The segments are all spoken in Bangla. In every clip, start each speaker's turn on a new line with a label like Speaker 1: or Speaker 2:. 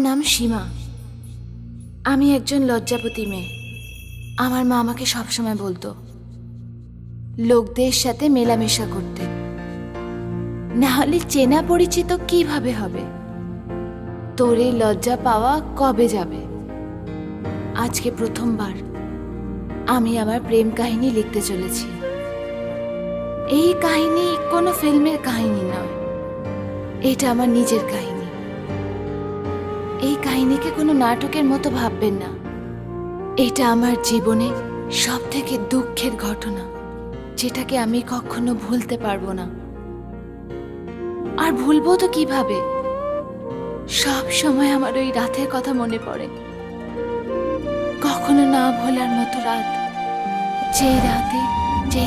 Speaker 1: নাম সীমা। আমি একজন লজ্জাপতি মেয়ে। আমার মা আমাকে সবসময় বলতো লোকদের সাথে মেলামেশা করতে, না হলে চেনা পরিচিত কিভাবে হবে, তোর এই লজ্জা পাওয়া কবে যাবে। আজকে প্রথমবার আমি আমার প্রেম কাহিনী লিখতে চলেছি। এই কাহিনী কোনো ফিল্মের কাহিনী নয়, এটা আমার নিজের কাহিনী। এই কাহিনীকে কোনো নাটকের মতো ভাববেন না, এটা আমার জীবনে সব থেকে দুঃখের ঘটনা, যেটাকে আমি কখনো ভুলতে পারবো না। আর ভুলবো তো কিভাবে? সব সময় আমার ওই রাতের কথা মনে পড়ে, কখনো না ভোলার মতো রাত, যেই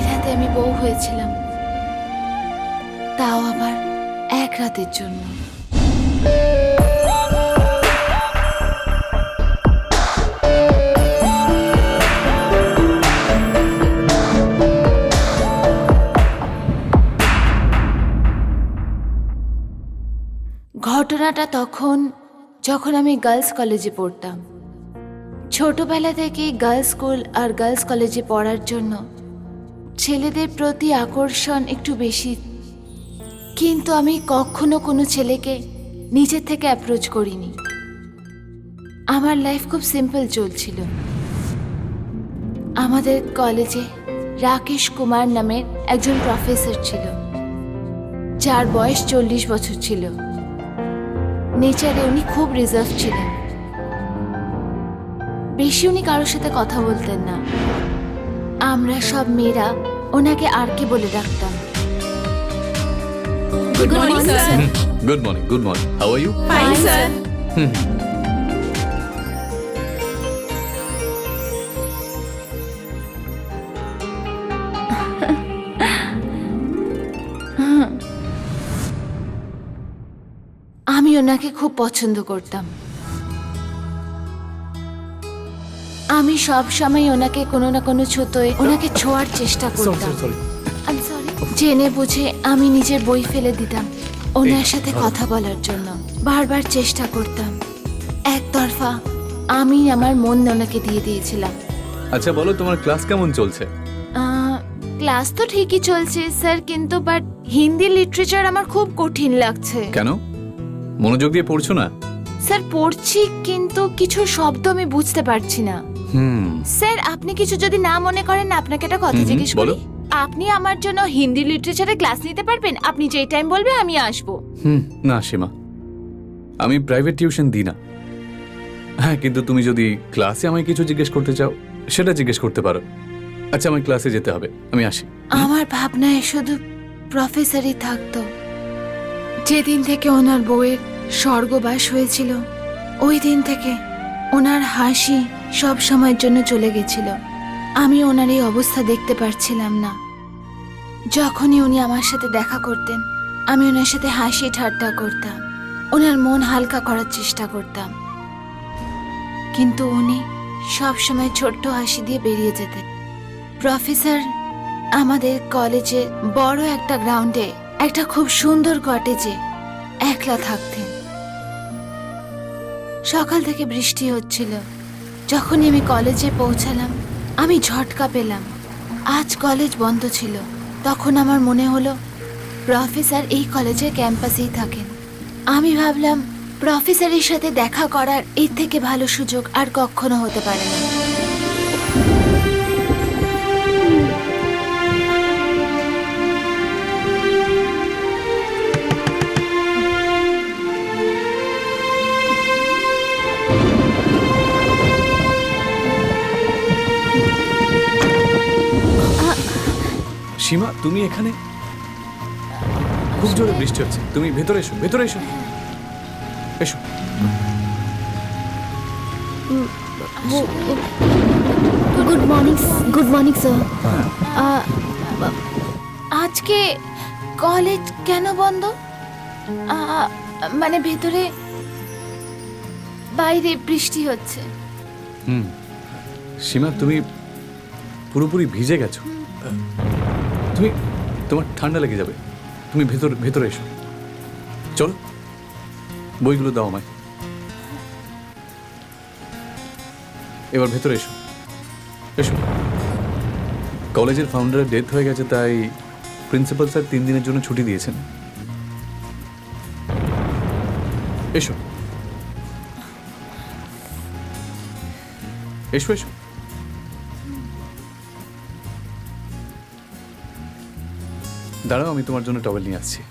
Speaker 1: রাতে আমি বউ হয়েছিলাম, তাও আবার এক রাতের জন্য। ঘটনাটা তখন, যখন আমি গার্লস কলেজে পড়তাম। ছোটবেলা থেকেই গার্লস স্কুল আর গার্লস কলেজে পড়ার জন্য ছেলেদের প্রতি আকর্ষণ একটু বেশি, কিন্তু আমি কখনো কোনো ছেলেকে নিজের থেকে অ্যাপ্রোচ করিনি। আমার লাইফ খুব সিম্পল চলছিল। আমাদের কলেজে রাকেশ কুমার নামের একজন প্রফেসর ছিল, যার বয়স 40 বছর ছিল। নেচারে উনি খুব রিজার্ভ ছিলেন, বেশি উনি কারোর সাথে কথা বলতেন না। আমরা সব মেয়েরা ওনাকে আর কে বলে ডাকতাম।
Speaker 2: Good morning, sir.
Speaker 3: Good morning. Good morning. How are you?
Speaker 2: Fine, sir.
Speaker 1: আমি ওনাকে খুব পছন্দ করতাম। আমি সব সময় ওনাকে কোনো না কোনো ছুতোয় ওনাকে ছোঁয়ার চেষ্টা করতাম। I'm sorry. জেনে বুঝে আমি নিজের বই ফেলে দিতাম ওনার সাথে কথা বলার জন্য। বারবার চেষ্টা করতাম, একতরফা আমি আমার মন ওনাকে দিয়ে দিয়েছিলাম।
Speaker 3: আচ্ছা বলো, তোমার ক্লাস কেমন চলছে?
Speaker 1: ক্লাস তো ঠিকই চলছে স্যার, কিন্তু বাট হিন্দি লিটারেচার আমার খুব কঠিন লাগছে।
Speaker 3: কেন? মনোযোগ দিয়ে পড়ছো না?
Speaker 1: স্যার পড়ছি, কিন্তু কিছু শব্দ আমি বুঝতে পারছি না। স্যার আপনি কিছু যদি না মনে করেন, আপনাকে একটা কথা জিজ্ঞেস করি।
Speaker 3: বলো।
Speaker 1: আপনি আমার জন্য হিন্দি লিটারেচারে ক্লাস নিতে পারবেন? আপনি যেই টাইম বলবেন আমি আসবো।
Speaker 3: না সীমা, আমি প্রাইভেট টিউশন দিই না। হ্যাঁ, কিন্তু তুমি যদি ক্লাসে আমায় কিছু জিজ্ঞেস করতে চাও, সেটা জিজ্ঞেস করতে পারো। আচ্ছা, আমার ক্লাসে যেতে হবে, আমি আসি।
Speaker 1: আমার ভাবনায় শুধু প্রফেসরই থাকতো। যেদিন থেকে ওনার বউয়ের স্বর্গবাস হয়েছিল, ওই দিন থেকে ওনার হাসি সব সময়ের জন্য চলে গেছিল। আমি ওনার এই অবস্থা দেখতে পারছিলাম না। যখনই উনি আমার সাথে দেখা করতেন, আমি ওনার সাথে হাসি ঠাট্টা করতাম, ওনার মন হালকা করার চেষ্টা করতাম, কিন্তু উনি সব সময় ছোট্ট হাসি দিয়ে বেরিয়ে যেতেন। প্রফেসর আমাদের কলেজে বড় একটা গ্রাউন্ডে একটা খুব সুন্দর কটেজে একলা থাকতেন। সকাল থেকে বৃষ্টি হচ্ছিল। যখনই আমি কলেজে পৌঁছালাম, আমি ঝটকা পেলাম আজ কলেজ বন্ধ ছিল। তখন আমার মনে হলো প্রফেসর এই কলেজের ক্যাম্পাসেই থাকেন। আমি ভাবলাম প্রফেসরের সাথে দেখা করার এর থেকে ভালো সুযোগ আর কখনো হতে পারে না।
Speaker 3: সীমা, তুমি এখানে? খুব জোরে বৃষ্টি হচ্ছে, তুমি ভেতরে এসো, ভেতরে এসো, এসো।
Speaker 1: Good morning sir. আজকে কলেজ কেন বন্ধ? মানে ভেতরে, বাইরে বৃষ্টি হচ্ছে।
Speaker 3: সীমা, তুমি পুরোপুরি ভিজে গেছো। তোমার ঠান্ডা লেগে যাবে। তুমি ভেতরে এসো, চলো, বইগুলো দাও আমায়। এবার ভেতরে এসো, এসো। কলেজের ফাউন্ডারের ডেথ হয়ে গেছে, তাই প্রিন্সিপাল স্যার 3 দিনের জন্য ছুটি দিয়েছেন। এসো, এসো, এসো। দাঁড়াও, আমি তোমার জন্য টওয়েল নিয়ে আসছি।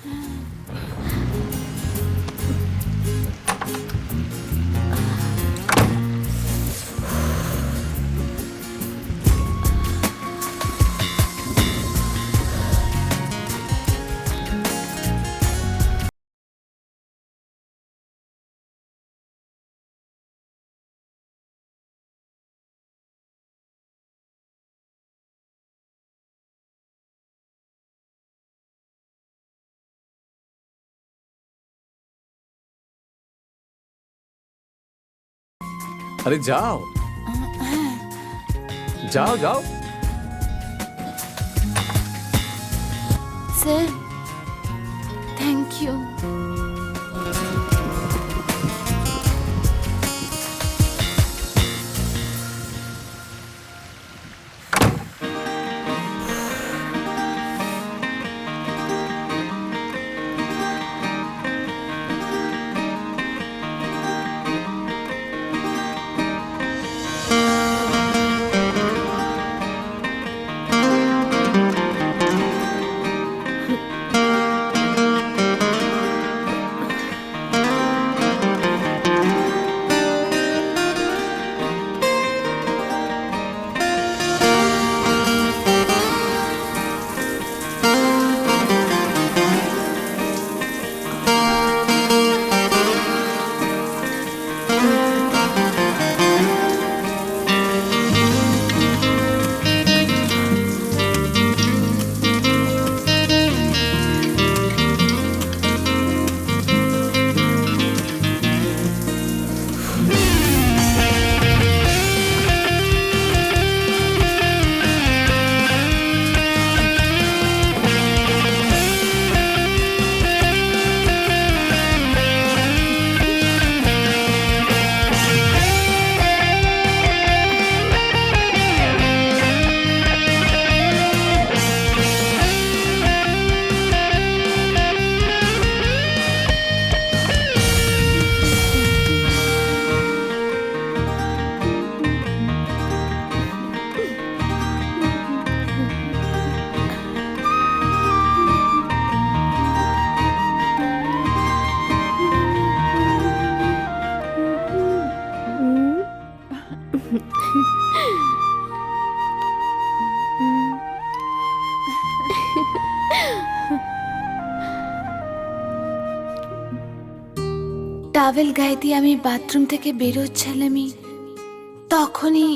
Speaker 3: আরে যাও, যাও, যাও।
Speaker 1: Sir, thank you. টাওয়েল গায়ে দিয়ে আমি বাথরুম থেকে বেরোচ্ছিলামই, তখনই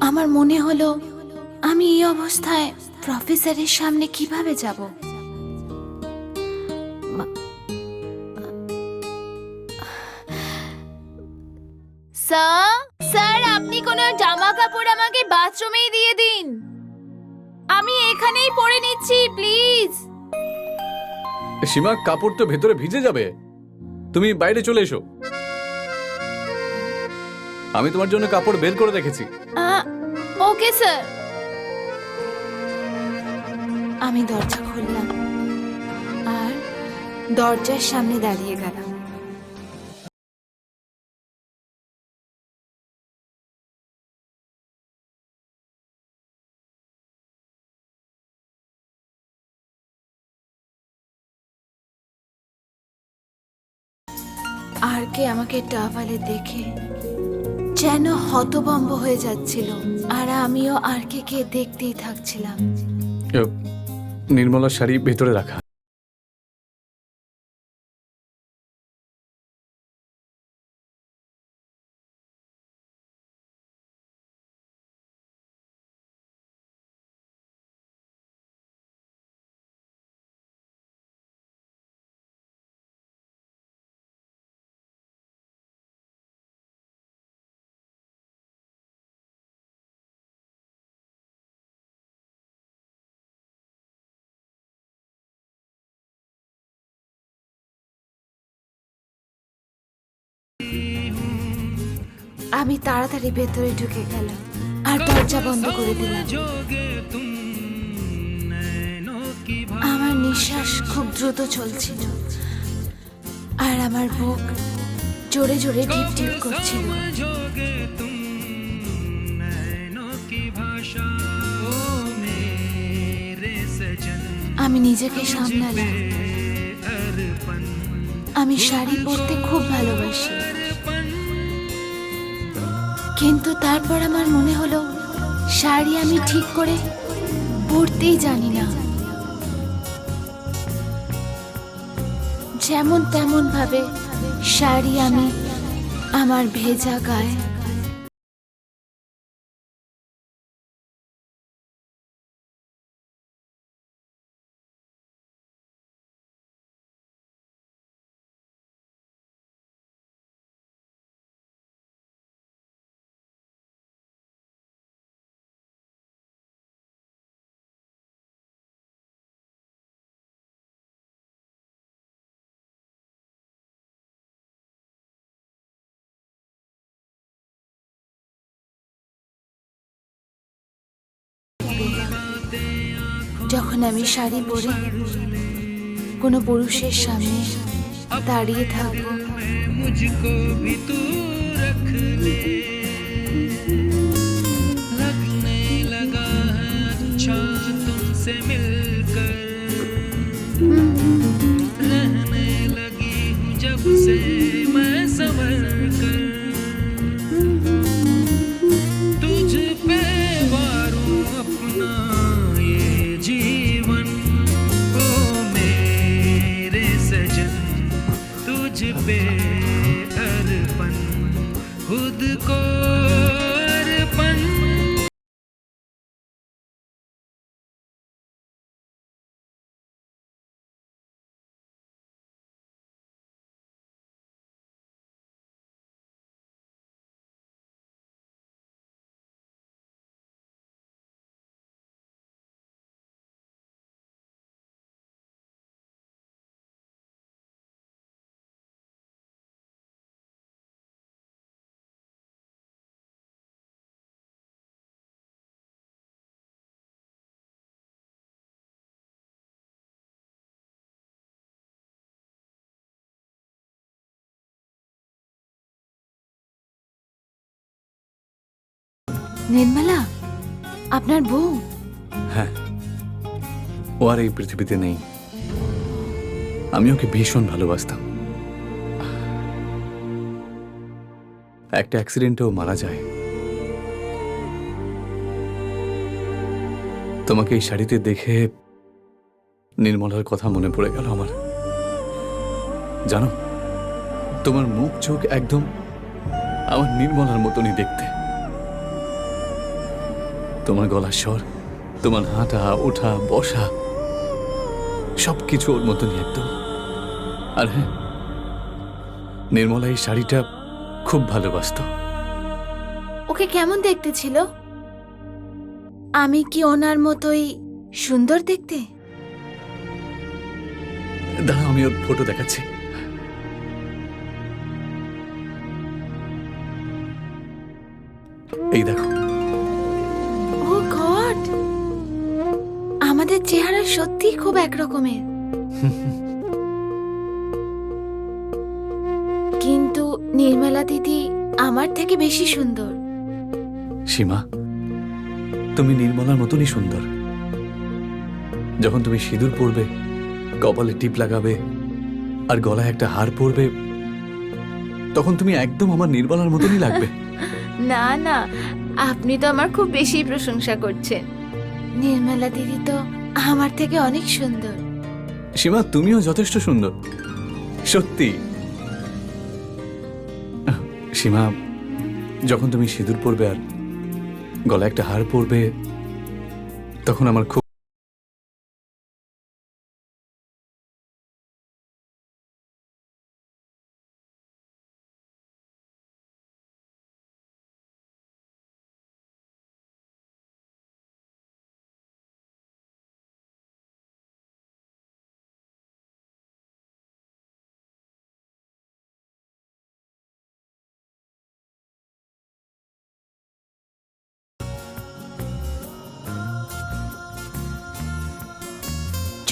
Speaker 1: আমার মনে হলো আমি এই অবস্থায় প্রফেসরের সামনে কিভাবে যাব। স্যার, আপনি কোনো জামা কাপড় আমাকে বাথরুমেই দিয়ে দিন, আমি এখানেই পরে নিচ্ছি, প্লিজ।
Speaker 3: সীমা, কাপড় তো ভেতরে ভিজে যাবে, তুমি বাইরে চলে এসো। আমি তোমার জন্য কাপড় বের করে রেখেছি।
Speaker 1: Okay sir. আমি দরজা খুললাম আর দরজার সামনে দাঁড়িয়ে গেলাম। আর কে আমাকে টাওয়ালে দেখে যেন হতভম্ব হয়ে যাচ্ছিল, আর আমিও আর কে দেখতেই থাকছিলাম।
Speaker 3: নির্মলার শাড়ি ভেতরে রাখা।
Speaker 1: আমি তাড়াতাড়ি ভেতরে ঢুকে গেলাম আর দরজা বন্ধ করে দিলাম। আমার নিঃশ্বাস খুব দ্রুত চলছিল আর আমার বুক জোরে জোরে টিপ টিপ করছিল। আমি নিজেকে সামলালাম। আমি শাড়ি পরতে খুব ভালোবাসি, কিন্তু তারপর আমার মনে হলো শাড়ি আমি ঠিক করে পরতেই জানি না। যেমন তেমন ভাবে শাড়ি আমি আমার ভেজা গায়ে যখন আমি শাড়ি পরে কোনো পুরুষের সামনে দাঁড়িয়ে থাকবো,
Speaker 2: मुझको भी तू रख ले, लगने लगा है अच्छा तुमसे मिलकर, रहने लगी हूँ जब से मैं संभल कर, तुझ पे वारूं अपना ये जीवन, ओ मेरे सजन तुझ पे अर्पण, खुद को अर्पण।
Speaker 1: নির্মলা আপনার বউ?
Speaker 3: হ্যাঁ, ও আর এই পৃথিবীতে নেই। আমি ওকে ভীষণ ভালোবাসতাম। একটা অ্যাক্সিডেন্টে ও মারা যায়। তোমাকে এই শাড়িতে দেখে নির্মলার কথা মনে পড়ে গেল আমার। জানো, তোমার মুখ চোখ একদম আমার নির্মলার মতনই দেখতে। তোমার গলার স্বর, তোমার হাঁটা ওঠা বসা সবকিছু ওর মতনই একদম। আর হ্যাঁ, নির্মলা এই শাড়িটা খুব ভালোবাসত।
Speaker 1: ওকে কেমন দেখতে ছিল? আমি কি ওনার মতোই সুন্দর দেখতে?
Speaker 3: দাঁড়া, আমি ওর ফটো দেখাচ্ছি। এই দেখো।
Speaker 1: ও গড, আমাদের চেহারা সত্যি খুব একরকমের। কিন্তু নির্মলা দিদি আমার থেকে বেশি সুন্দর।
Speaker 3: সীমা, তুমি নির্মলার মতনই সুন্দর। যখন তুমি সিঁদুর পরবে, কপালে টিপ লাগাবে আর গলায় একটা হার পরবে, তখন তুমি একদম আমার নির্মলার মতনই লাগবে।
Speaker 1: না না, আপনি তো আমার খুব বেশি প্রশংসা করছেন। নির্মলা দিদি তো আমার থেকে অনেক সুন্দর।
Speaker 3: সীমা, তুমিও যথেষ্ট সুন্দর, সত্যি। সীমা, যখন তুমি সিঁদুর পরবে আর গলায় একটা হার পরবে, তখন আমার খুব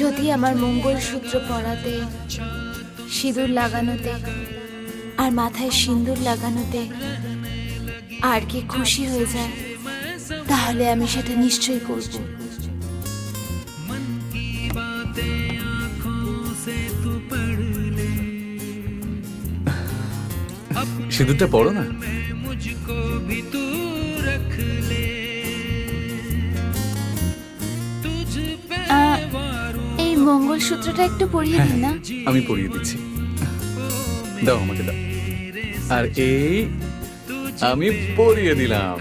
Speaker 1: যদি আমার মঙ্গলসূত্র পরাতে, সিঁদুর লাগানোতে আর মাথায় সিঁদুর লাগানোতে আর কি খুশি হয়ে যায়, তাহলে আমি সেটা নিশ্চয়ই করব।
Speaker 3: সিঁদুরটা পড়ো না।
Speaker 2: मुझको भी तू रख ले तुझ पे वारू
Speaker 1: এই মঙ্গলসূত্রটা একটু পরিয়ে
Speaker 3: হ্যাঁ
Speaker 1: দিন না।
Speaker 3: আমি পরিয়ে দিচ্ছি, দাও আমাকে দাও। আর এই আমি পরিয়ে দিলাম।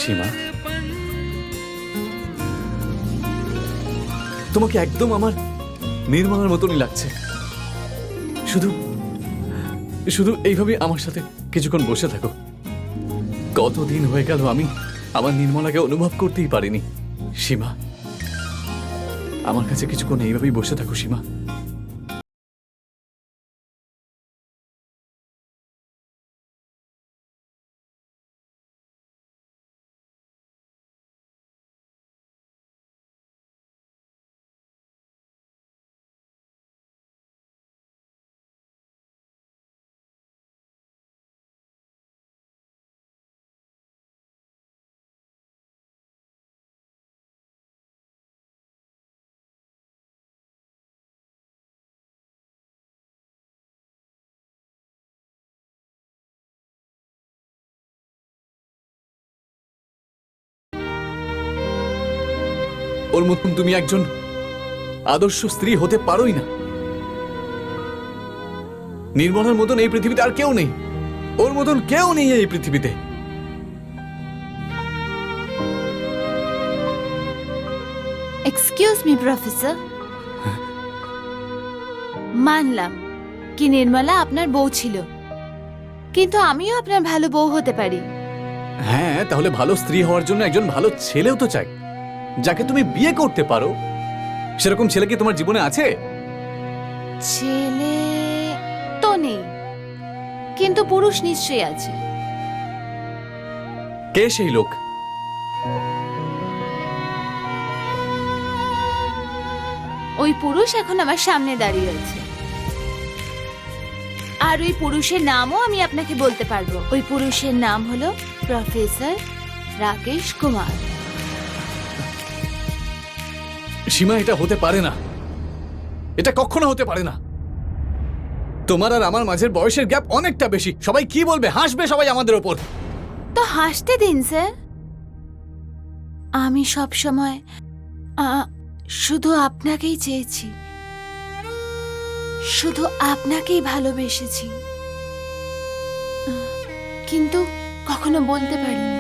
Speaker 3: সীমা, তোমাকে একদম আমার নির্মলার মতনই লাগছে। শুধু শুধু এইভাবে আমার সাথে কিছুক্ষণ বসে থাকো। কতদিন হয়ে গেল আমি আমার নির্মলাকে অনুভব করতেই পারিনি। সীমা, আমার কাছে কিছুক্ষণ এইভাবেই বসে থাকো সীমা। ওর মতন তুমি একজন আদর্শ স্ত্রী হতে পারোই না। নির্মলার মতন এই পৃথিবীতে আর কেউ নেই, ওর মতন কেউ নেই এই পৃথিবীতে।
Speaker 1: এক্সকিউজ মি প্রফেসর, মানলাম কি নির্মলা আপনার বউ ছিল, কিন্তু আমিও আপনার ভালো বউ হতে পারি।
Speaker 3: হ্যাঁ, তাহলে ভালো স্ত্রী হওয়ার জন্য একজন ভালো ছেলেও তো চাই, যাকে তুমি বিয়ে করতে পারো। সেরকম ছেলে কি তোমার জীবনে আছে?
Speaker 1: ছেলে তো নেই, কিন্তু পুরুষ নিশ্চয়ই আছে।
Speaker 3: কে সেই লোক?
Speaker 1: ওই পুরুষ এখন আমার সামনে দাঁড়িয়ে আছে, আর ওই পুরুষের নামও আমি আপনাকে বলতে পারবো। ওই পুরুষের নাম হলো প্রফেসর রাকেশ কুমার।
Speaker 3: সীমা, এটা হতে পারে না, এটা কখনো হতে পারে না। তোমার আর আমার মাঝের বয়সের গ্যাপ অনেকটা বেশি। সবাই কি বলবে? হাসবে সবাই আমাদের ওপর।
Speaker 1: তো হাসতে দিন স্যার। আমি সব সময় শুধু আপনাকেই চেয়েছি, শুধু আপনাকেই ভালোবেসেছি, কিন্তু কখনো বলতে পারিনি।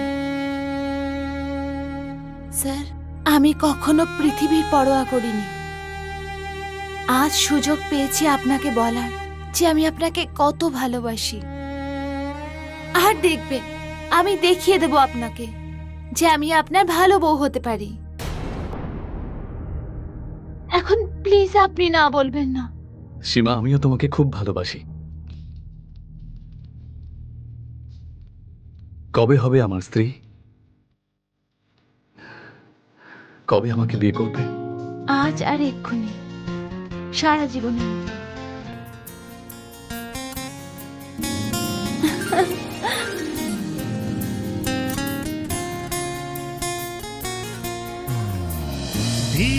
Speaker 1: স্যার, আমি কখনো পৃথিবীর পরোয়া করিনি। আজ সুযোগ পেয়েছি আপনাকে বলার যে আমি আপনাকে কত ভালোবাসি। আর দেখবেন, আমি দেখিয়ে দেব আপনাকে যে আমি আপনার ভালো বউ হতে পারি। এখন প্লিজ আপনি না বলবেন না।
Speaker 3: সীমা, আমিও তোমাকে খুব ভালোবাসি। কবে হবে আমার স্ত্রী? কবে আমাকে বিয়ে করবে?
Speaker 1: আজ আর এক্ষুনি, সারা জীবনের মতো।
Speaker 2: भी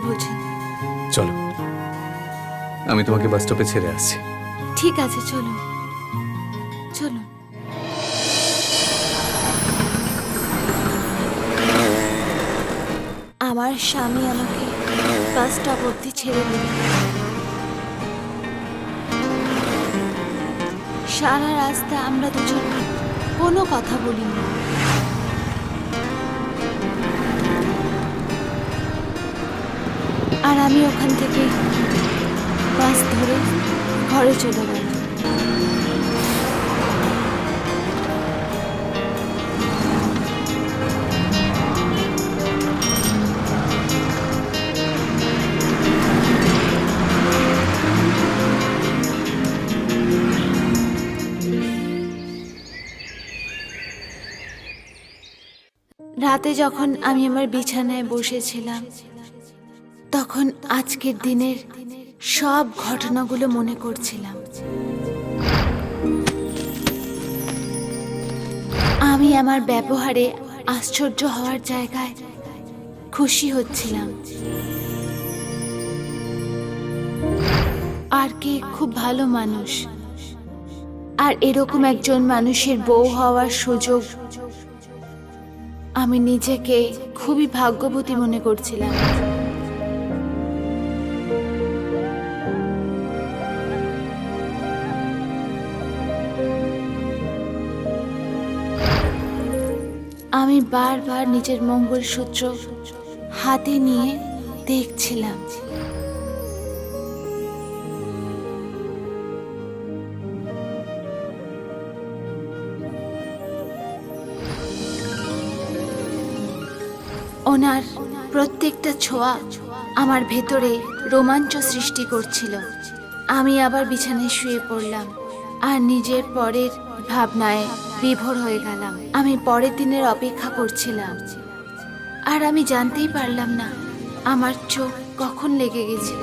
Speaker 1: বোঝেন।
Speaker 3: চলো, আমি তোমাকে বাস স্টপে ছেড়ে আসছি।
Speaker 1: ঠিক আছে, চলুন চলুন। আমার স্বামী আমাকে বাস স্টপ অব্দি ছেড়ে দিল। সারা রাস্তা আমরা দুজন কোনো কথা বলিনি। আর আমি ওখান থেকে বাস ধরে ঘরে চলে গেলাম। রাতে যখন আমি আমার বিছানায় বসেছিলাম, তখন আজকের দিনের সব ঘটনাগুলো মনে করছিলাম। আমি আমার ব্যবহারে আশ্চর্য হওয়ার জায়গায় খুশি হচ্ছিলাম। আর কে খুব ভালো মানুষ, আর এরকম একজন মানুষের বউ হওয়ার সুযোগ আমি নিজেকে খুবই ভাগ্যবতী মনে করছিলাম। আমি বারবার নিজের মঙ্গলসূত্র হাতে নিয়ে দেখছিলাম। ওনার প্রত্যেকটা ছোঁয়া আমার ভেতরে রোমাঞ্চ সৃষ্টি করছিল। আমি আবার বিছানায় শুয়ে পড়লাম আর নিজের পরের ভাবনায় বিভোর হয়ে গেলাম। আমি পরের দিনের অপেক্ষা করছিলাম, আর আমি জানতেই পারলাম না আমার চোখ কখন লেগে গেছিল।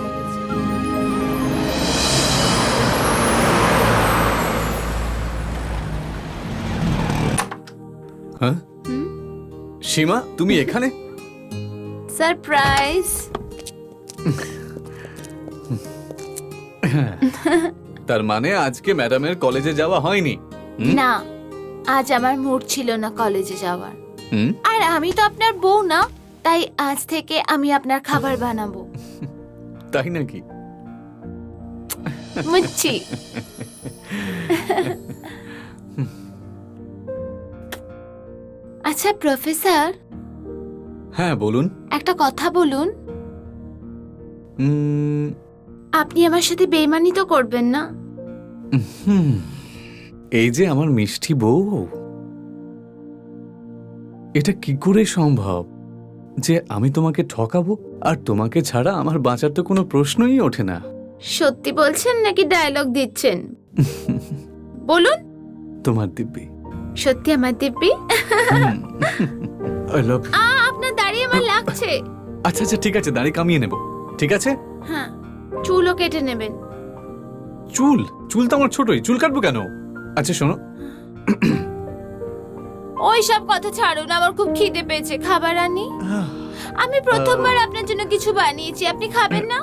Speaker 3: হ্যাঁ সীমা, তুমি এখানে?
Speaker 1: সারপ্রাইজ!
Speaker 3: তার মানে আজকে ম্যাডামের কলেজে যাওয়া হয়নি?
Speaker 1: না, আজ আমার মুড ছিল না কলেজে যাওয়ার।
Speaker 3: হুম?
Speaker 1: আর আমি তো আপনার বউ না, তাই আজ থেকে আমি আপনার খাবার বানাবো।
Speaker 3: তাই নাকি?
Speaker 1: মুচ্ছি। আচ্ছা প্রফেসর,
Speaker 3: হ্যাঁ বলুন।
Speaker 1: একটা কথা বলুন।
Speaker 3: উম,
Speaker 1: আপনি আমার সাথে বেইমানি তো করবেন না?
Speaker 3: হুম, এই যে আমার মিষ্টি বউ, এটা কি করে সম্ভব যে আমি তোমাকে ঠকাবো? আর তোমাকে ছাড়া আমার বাঁচার তো কোনো প্রশ্নই ওঠে না।
Speaker 1: সত্যি বলছেন নাকি ডায়লগ দিচ্ছেন? বলুন।
Speaker 3: তোমার দিব্যি।
Speaker 1: সত্যি আমার দিব্যি?
Speaker 3: I love.
Speaker 1: আপনার দাড়ি আমার লাগছে।
Speaker 3: আচ্ছা আচ্ছা, ঠিক আছে, দাড়ি কামিয়ে নেব। ঠিক আছে।
Speaker 1: হ্যাঁ, চুলও কেটে নেবেন।
Speaker 3: চুল? চুল তো আমার ছোটই, চুল কাটবো কেন? আচ্ছা শোনো,
Speaker 1: ওই সব কথা ছাড়ুন, আমার খুব খিদে পেয়েছে, খাবার আনি। আমি প্রথমবার আপনার জন্য কিছু বানিয়েছি, আপনি খাবেন না?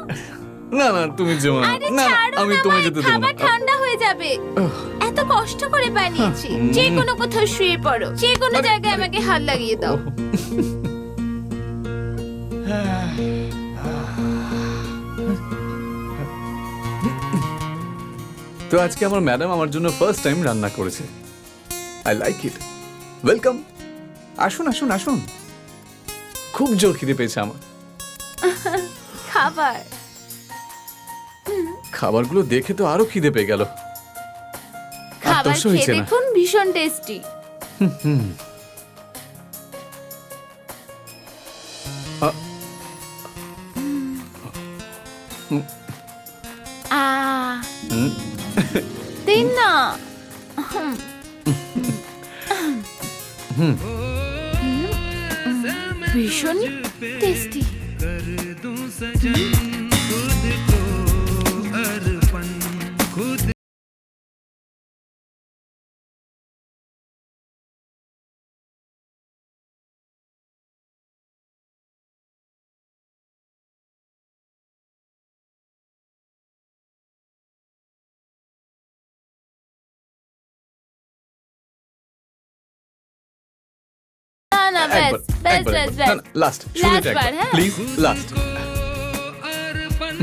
Speaker 3: না না তুমি যেও না।
Speaker 1: আরে
Speaker 3: না,
Speaker 1: ছাড়ুন
Speaker 3: আমি
Speaker 1: আমায়,
Speaker 3: তোমায় যেতে দেবো না।
Speaker 1: খাবার ঠান্ডা হয়ে যাবে। এত কষ্ট করে বানিয়েছি। যে কোনো কোথাও শুয়ে পড়ো, যে কোনো জায়গায় আমাকে হাত লাগিয়ে দাও।
Speaker 3: তো আজকে আমার ম্যাডাম আমার জন্য ফার্স্ট টাইম রান্না করেছে। I like it. ওয়েলকাম। আসুন আসুন আসুন। খুব জোর খিদে পেয়েছে আমার।
Speaker 1: খাবার
Speaker 3: খাবারগুলো দেখে তো আরো খিদে পেয়ে গেল।
Speaker 1: খাবার
Speaker 3: তর্স
Speaker 1: খেয়ে
Speaker 3: হয়েছে না।
Speaker 1: দেখুন, ভীষণ টেস্টি। দিন না। ভীষণ টেস্টি।
Speaker 2: कर दूं सजन खुद को अर्पण, खुद
Speaker 1: ব্যাস, ব্যাস, ব্যাস, ব্যাস।
Speaker 3: লাস্ট
Speaker 1: Last বার, হ্যাঁ?
Speaker 3: Please last.
Speaker 2: अरपन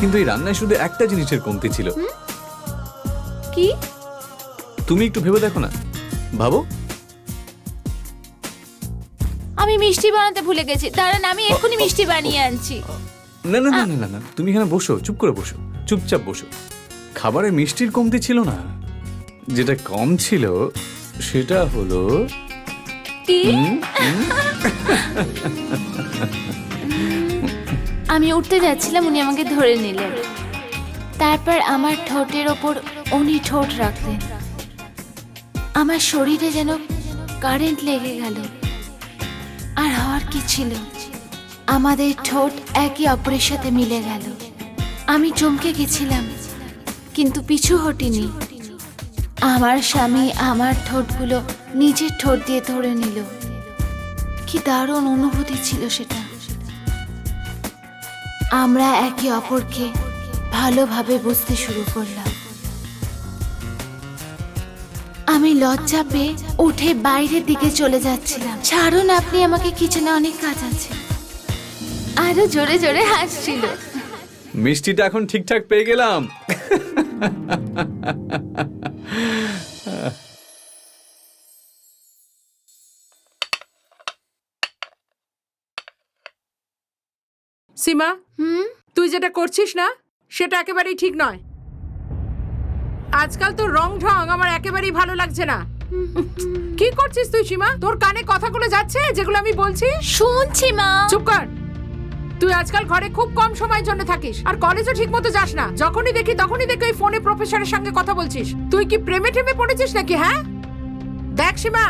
Speaker 3: কিন্তু এই রান্নায় শুধু একটা জিনিসের কমতি ছিল।
Speaker 1: কি?
Speaker 3: তুমি একটু ভেবে দেখো না, ভাবো।
Speaker 1: আমি মিষ্টি বানাতে ভুলে গেছি, দাঁড়ান আমি এক্ষুনি মিষ্টি বানিয়ে আনছি।
Speaker 3: না না না না না না, তুমি এখানে বসো, চুপ করে বসো, চুপচাপ বসো। খাবারে মিষ্টির কমতি ছিল না, যেটা কম ছিল সেটা হলো
Speaker 1: কি? আমি উঠতে যাচ্ছিলাম, উনি আমাকে ধরে নিলেন। তারপর আমার ঠোঁটের ওপর উনি ঠোঁট রাখলেন। আমার শরীরে যেন কারেন্ট লেগে গেল। আর হওয়ার কি ছিল, আমাদের ঠোঁট একে অপরের সাথে মিলে গেল। আমি চমকে গেছিলাম, কিন্তু পিছু হটিনি। আমার স্বামী আমার ঠোঁটগুলো নিজের ঠোঁট দিয়ে ধরে নিল। কি দারুণ অনুভূতি ছিল সেটা। আমরা একে অপরকে ভালোভাবে বুঝতে শুরু করলাম। আমি লজ্জা পেয়ে উঠে বাইরের দিকে চলে যাচ্ছিলাম। ছাড়ুন, আপনি, আমাকে কিচেনে অনেক কাজ আছে। আরো জোরে জোরে হাসছিল।
Speaker 3: মিষ্টিটা এখন ঠিকঠাক পেয়ে গেলাম।
Speaker 4: সীমা, তুই যেটা করছিস না সেটা একেবারেই ঠিক নয়। আজকাল তোর রং ঢং আমার একেবারেই ভালো লাগছে না। কি করছিস তুই সীমা? তোর কানে কথাগুলো যাচ্ছে যেগুলো আমি বলছি?
Speaker 1: শুনছি মা।
Speaker 4: চুপ কর। তুই আজকাল ঘরে খুব কম সময়ের জন্য থাকিস আর কলেজও ঠিক মতো যাস না। যখনই দেখি তখনই দেখি ওই ফোনে প্রফেসরের সঙ্গে কথা বলছিস। তুই কি প্রেমে টেমে পড়েছিস নাকি? হ্যাঁ দেখ সীমা,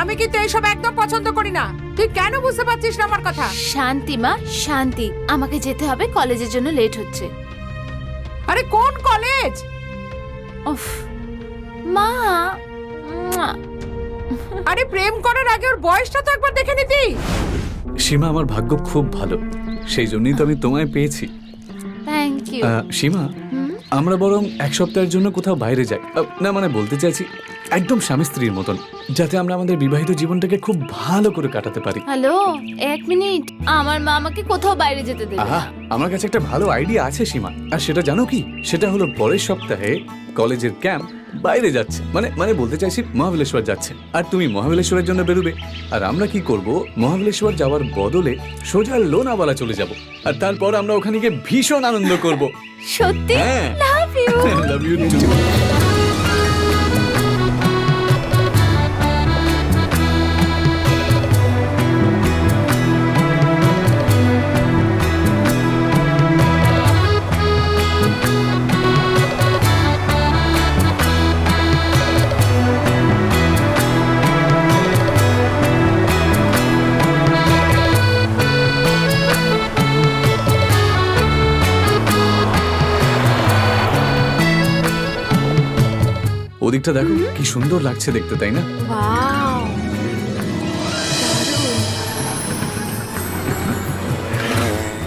Speaker 4: আমি কিন্তু এইসব একদম পছন্দ করি না। তুই কেন বুঝতে পারছিস না আমার কথা?
Speaker 1: শান্তি মা, শান্তি। আমাকে যেতে হবে, কলেজের জন্য লেট হচ্ছে।
Speaker 4: আরে কোন কলেজ?
Speaker 1: উফ মা। মুয়া।
Speaker 4: আরে প্রেম করার আগে ওর বয়সটা তো একবার দেখে নিতি।
Speaker 3: সীমা, আমার ভাগ্য খুব ভালো, সেই জন্যই তো আমি তোমায় পেয়েছি।
Speaker 1: Thank you.
Speaker 3: সীমা, আমরা বরং এক সপ্তাহের জন্য কোথাও বাইরে যাই। না মানে বলতে চাইছি একদম স্বামী স্ত্রীর মতন, যাতে আমরা আমাদের বিবাহিত জীবনটাকে খুব ভালো করে কাটাতে পারি।
Speaker 1: হ্যালো, এক মিনিট। আমার মা আমাকে কোথাও বাইরে যেতে দেবে
Speaker 3: আহা,
Speaker 1: না।
Speaker 3: আমার কাছে একটা ভালো আইডিয়া আছে সীমা। আর সেটা জানো কি? সেটা হলো পরের সপ্তাহে কলেজের ক্যাম্প বাইরে যাচ্ছে, মানে মানে বলতে চাইছি মহাবলেশ্বর যাচ্ছে। আর তুমি মহাবলেশ্বরের জন্য বেরোবে, আর আমরা কি করব, মহাবলেশ্বর যাওয়ার বদলে সোজা লোনাওয়ালা চলে যাব। আর তারপর আমরা ওখানে গিয়ে ভীষণ আনন্দ করব।
Speaker 1: সত্যি?
Speaker 3: হ্যাঁ।
Speaker 1: Love you.
Speaker 3: Love you too. ওদিকটা দেখো কি সুন্দর লাগছে দেখতে, তাই না?
Speaker 1: ওয়াও,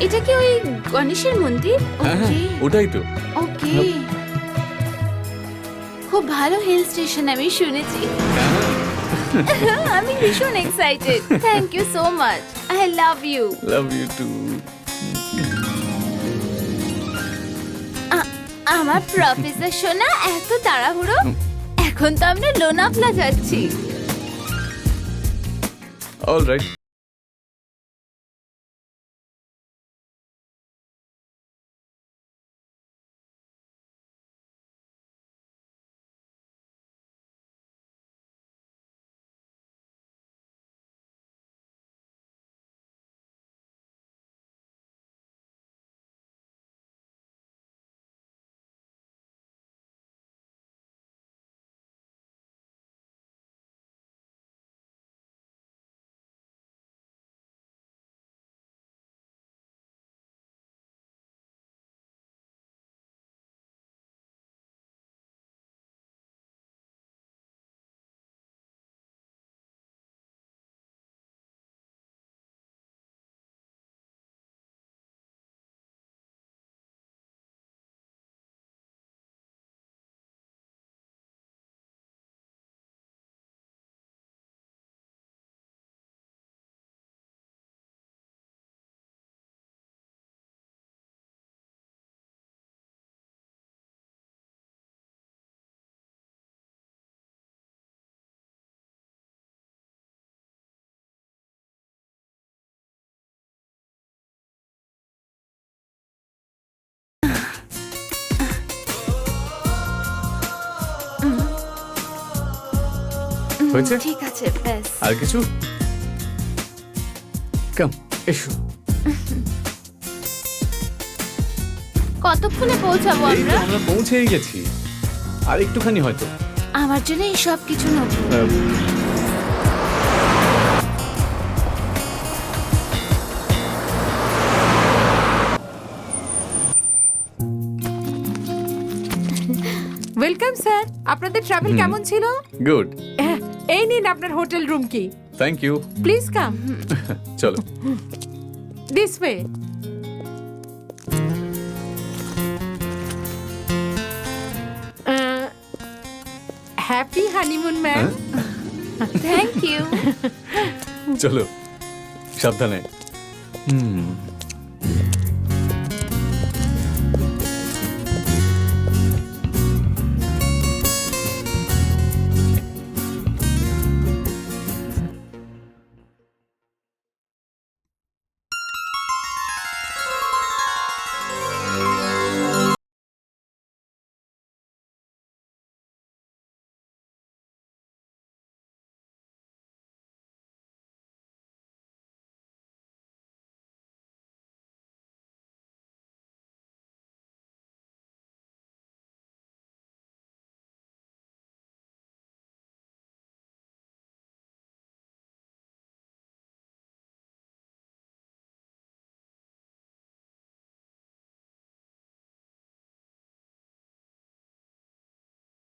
Speaker 1: এটা কি ওই গণেশের মন্দির?
Speaker 3: হ্যাঁ হ্যাঁ,
Speaker 1: ওকে
Speaker 3: ওটাই তো।
Speaker 1: ওকে। খুব ভালো হিল স্টেশন, আমি শুনেছি। আমি ভীষণ excited. Thank you so much. I love you.
Speaker 3: Love you too.
Speaker 1: আমার প্রফেসর সোনা, এত তাড়াহুড়ো? এখন তো আমরা লোনাভলা যাচ্ছি।
Speaker 3: অলরাইট। হয়েছে?
Speaker 1: ঠিক আছে ব্যাস।
Speaker 3: আর কিছু? কাম, এসো।
Speaker 1: কতক্ষণে পৌঁছাবো
Speaker 3: এই তো
Speaker 1: আমরা?
Speaker 3: আমরা পৌঁছেই গেছি, আর একটুখানি হয়তো।
Speaker 1: আমার জন্য এই সব কিছু নতুন।
Speaker 4: ওয়েলকাম স্যার, আপনাদের ট্রাভেল কেমন ছিল?
Speaker 3: গুড,
Speaker 4: এই নিন আপনার hotel room key.
Speaker 3: Thank you.
Speaker 4: Please come
Speaker 3: চলো।
Speaker 4: This way. Happy honeymoon ma'am.
Speaker 1: Thank you.
Speaker 3: চলো, সাবধানে।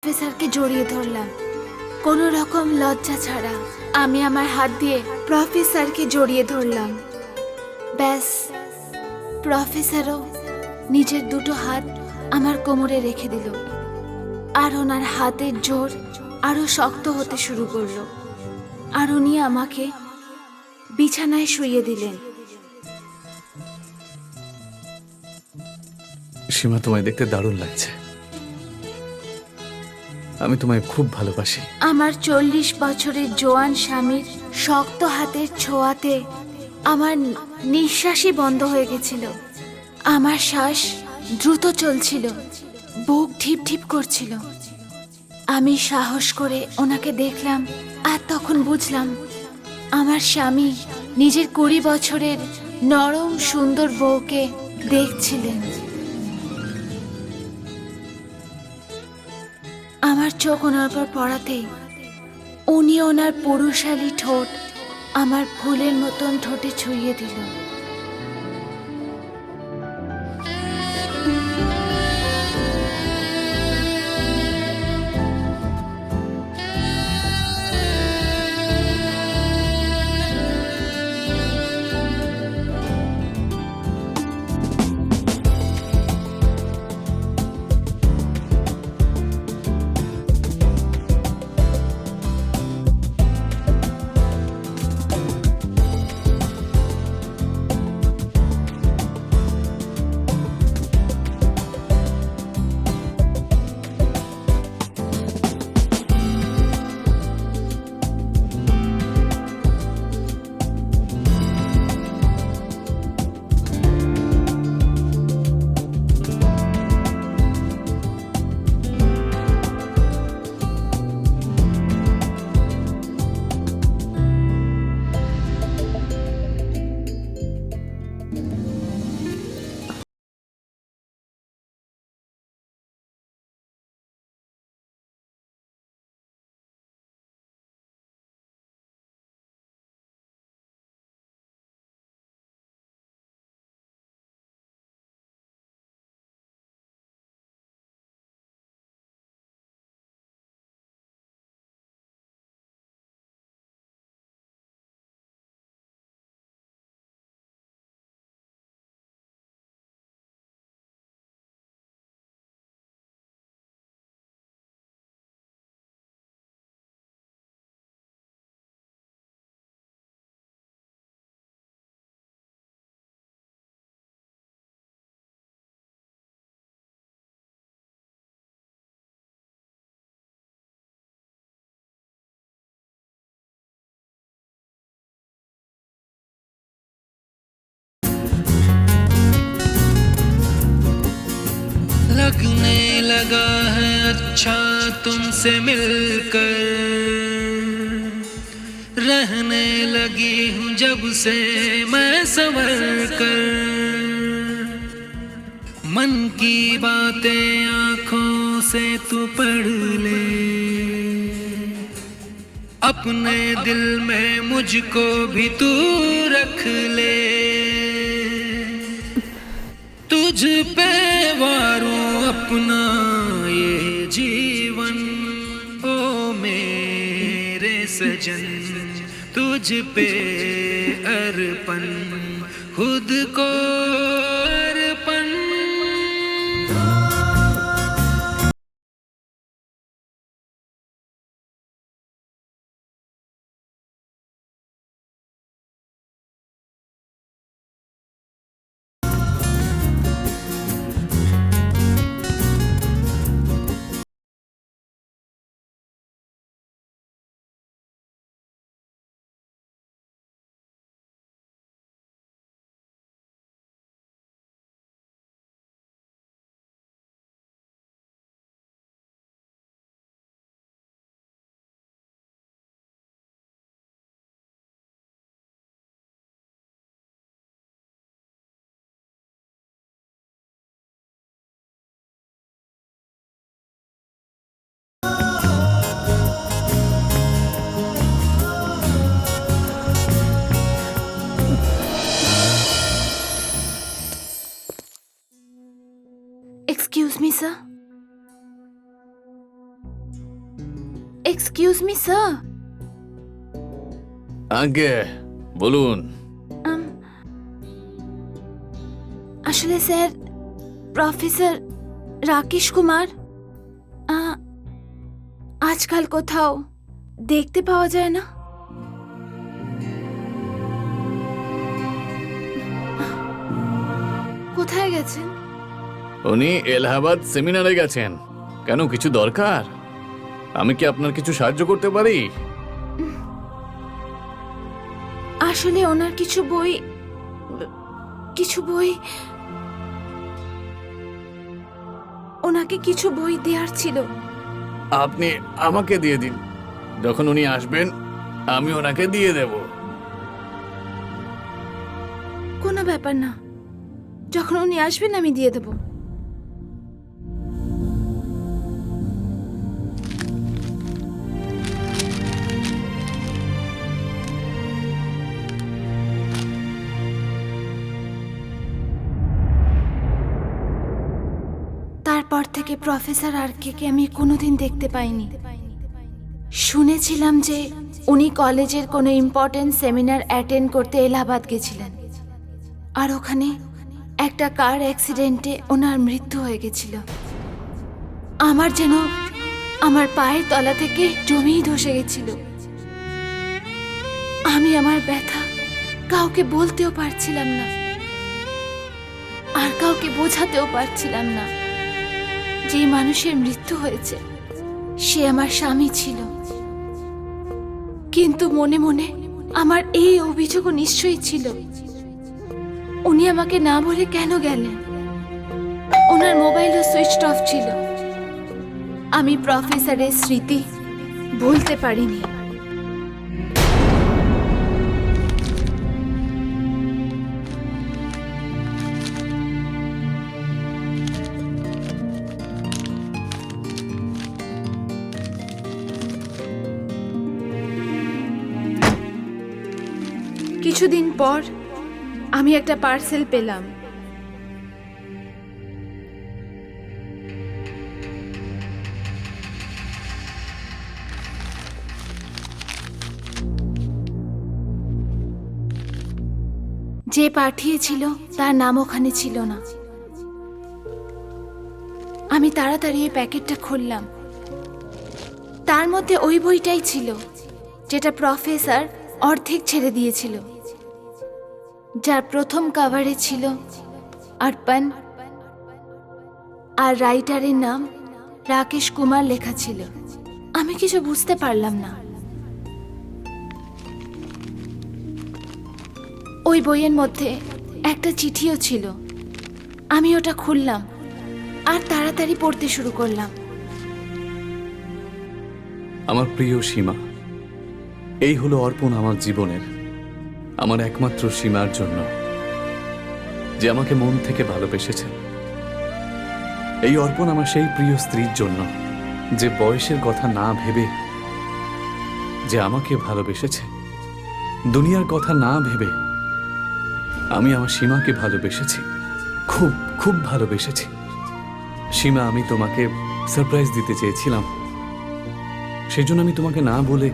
Speaker 1: প্রফেসরকে জড়িয়ে ধরলাম কোনো রকম লজ্জা ছাড়া। আমি আমার হাত দিয়ে প্রফেসরকে জড়িয়ে ধরলাম। ব্যাস, প্রফেসরও নিজের দুটো হাত আমার কোমরে রেখে দিল, আর ওনার হাতের জোর আরো শক্ত হতে শুরু করলো, আর উনি আমাকে বিছানায় শুইয়ে দিলেন।
Speaker 3: সীমা, তোমায় দেখতে দারুণ লাগছে। আমি তোমায় খুব ভালোবাসি।
Speaker 1: আমার 40 বছরের জোয়ান স্বামীর শক্ত হাতের ছোঁয়াতে আমার নিঃশ্বাসই বন্ধ হয়ে গেছিল। আমার শ্বাস দ্রুত চলছিল, বুক ঢিপ ঢিপ করছিল। আমি সাহস করে ওনাকে দেখলাম, আর তখন বুঝলাম আমার স্বামী নিজের 20 বছরের নরম সুন্দর বউকে দেখছিলেন। আমার চোখ ওনার পর পড়াতেই উনি ওনার পুরুষালী ঠোঁট আমার ফুলের মতন ঠোঁটে ছুঁয়ে দিল।
Speaker 2: लगने लगा है अच्छा तुमसे मिलकर। लगी हूँ जब से मैं संवर कर, मन की बातें आँखों से तू पढ़ ले, अपने दिल में मुझको भी तू रख ले, तुझ पे वारूं अपना ये जीवन, ओ मेरे सजन तुझ पे अर्पण, खुद को अर्पण।
Speaker 1: Excuse me, sir. Excuse me, sir.
Speaker 3: আগে বলুন।
Speaker 1: আসলে স্যার, প্রফেসর রাকেশ কুমার আজকাল কোথাও দেখতে পাওয়া যায় না। কোথায় গেছেন?
Speaker 3: উনি এলাহাবাদ সেমিনারে গেছেন। কেন, কিছু দরকার? আমি কি আপনার কিছু সাহায্য করতে পারি?
Speaker 1: আসলে ওনার কিছু বই ওনাকে কিছু বই দেওয়ার ছিল।
Speaker 3: আপনি আমাকে দিয়ে দিন, যখন উনি আসবেন আমি ওনাকে দিয়ে দেব।
Speaker 1: কোনো ব্যাপার না, যখন উনি আসবেন আমি দিয়ে দেব। তারপর থেকে প্রফেসর আরকে আমি কোনোদিন দেখতে পাইনি। শুনেছিলাম যে উনি কলেজের কোনো ইম্পর্টেন্ট সেমিনার অ্যাটেন্ড করতে এলাহাবাদ গেছিলেন, আর ওখানে একটা কার অ্যাক্সিডেন্টে ওনার মৃত্যু হয়ে গেছিল। আমার যেন আমার পায়ের তলা থেকে জমিই ধসে গেছিল। আমি আমার ব্যথা কাউকে বলতেও পারছিলাম না, আর কাউকে বোঝাতেও পারছিলাম না। যে মানুষের মৃত্যু হয়েছে সে আমার স্বামী ছিল, কিন্তু মনে মনে আমার এই অভিযোগও নিশ্চয়ই ছিল। উনি আমাকে না বলে কেন গেলেন? ওনার মোবাইলও সুইচড অফ ছিল। আমি প্রফেসরের স্মৃতি ভুলতে পারিনি। কিছুদিন পর আমি একটা পার্সেল পেলাম। যে পাঠিয়েছিল তার নাম ওখানে ছিল না। আমি তাড়াতাড়ি এই প্যাকেটটা খুললাম। তার মধ্যে ওই বইটাই ছিল যেটা প্রফেসর অর্ধেক ছেড়ে দিয়েছিল, যার প্রথম কভারে ছিল অর্পণ, আর রাইটারের নাম রাকেশ কুমার লেখা ছিল। আমি কিছু বুঝতে পারলাম না। ওই বইয়ের মধ্যে একটা চিঠিও ছিল। আমি ওটা খুললাম আর তাড়াতাড়ি পড়তে শুরু করলাম।
Speaker 3: আমার প্রিয় সীমা, এই হলো অর্পণ আমার জীবনের। আমার একমাত্র সীমার জন্য, যে আমাকে মন থেকে ভালোবেসেছে। এই অর্পণ আমার সেই প্রিয় স্ত্রীর জন্য, যে বয়সের কথা না ভেবে যে আমাকে ভালোবেসেছে। দুনিয়ার কথা না ভেবে আমি আমার সীমাকে ভালোবেসেছি, খুব খুব ভালোবেসেছি। সীমা, আমি তোমাকে সারপ্রাইজ দিতে চেয়েছিলাম, সেই জন্য আমি তোমাকে না বলে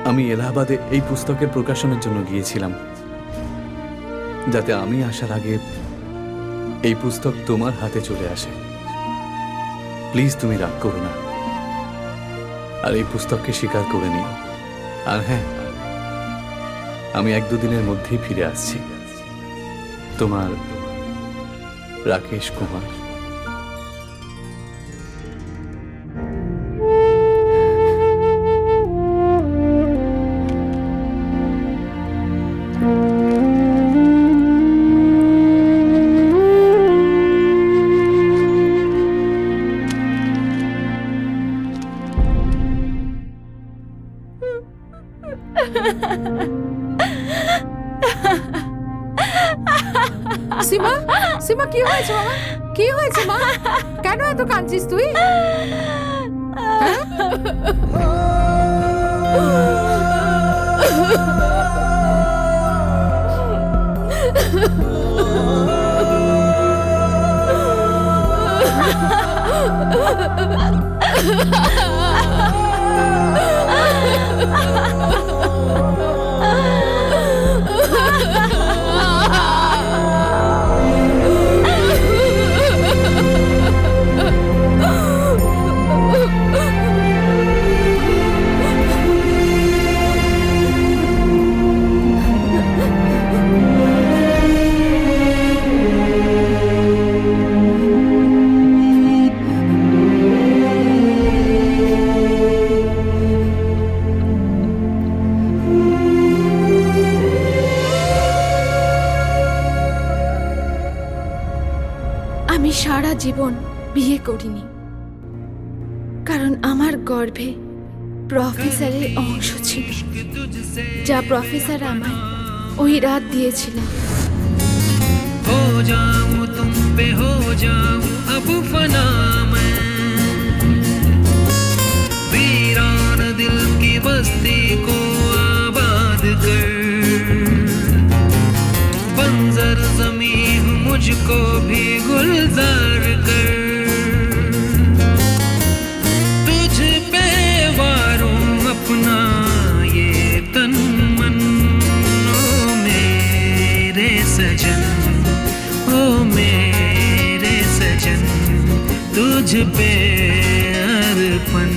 Speaker 3: আমি এলাহাবাদে এই পুস্তকের প্রকাশনের জন্য গিয়েছিলাম, যাতে আমি আসার আগে এই পুস্তক তোমার হাতে চলে আসে। প্লিজ তুমি রাগ করো না, আর এই পুস্তককে স্বীকার করে নিও। আর হ্যাঁ, আমি 1-2 দিনের মধ্যেই ফিরে আসছি। তোমার রাকেশ কুমার।
Speaker 4: সীমা, সীমা কি হয়েছে বাবা? কি হয়েছে মা? কেন এত কাঁদছিস তুই?
Speaker 1: আমি সারা জীবন বিয়ে করিনি, কারণ আমার গর্ভে প্রফেসরের অংশ ছিল, যা প্রফেসর আমায় ওই রাত দিয়েছিলেন।
Speaker 2: हो जाऊं तुम पे हो जाऊं अब फना मैं, वीरान दिल की बस्ती को आबाद कर, बंजर ज़मीं हूँ मुझको भी गुलजार कर, तुझ पे वारूं अपना ये तन मन, ओ मेरे सजन, ओ मेरे सजन, तुझ पे अर्पण।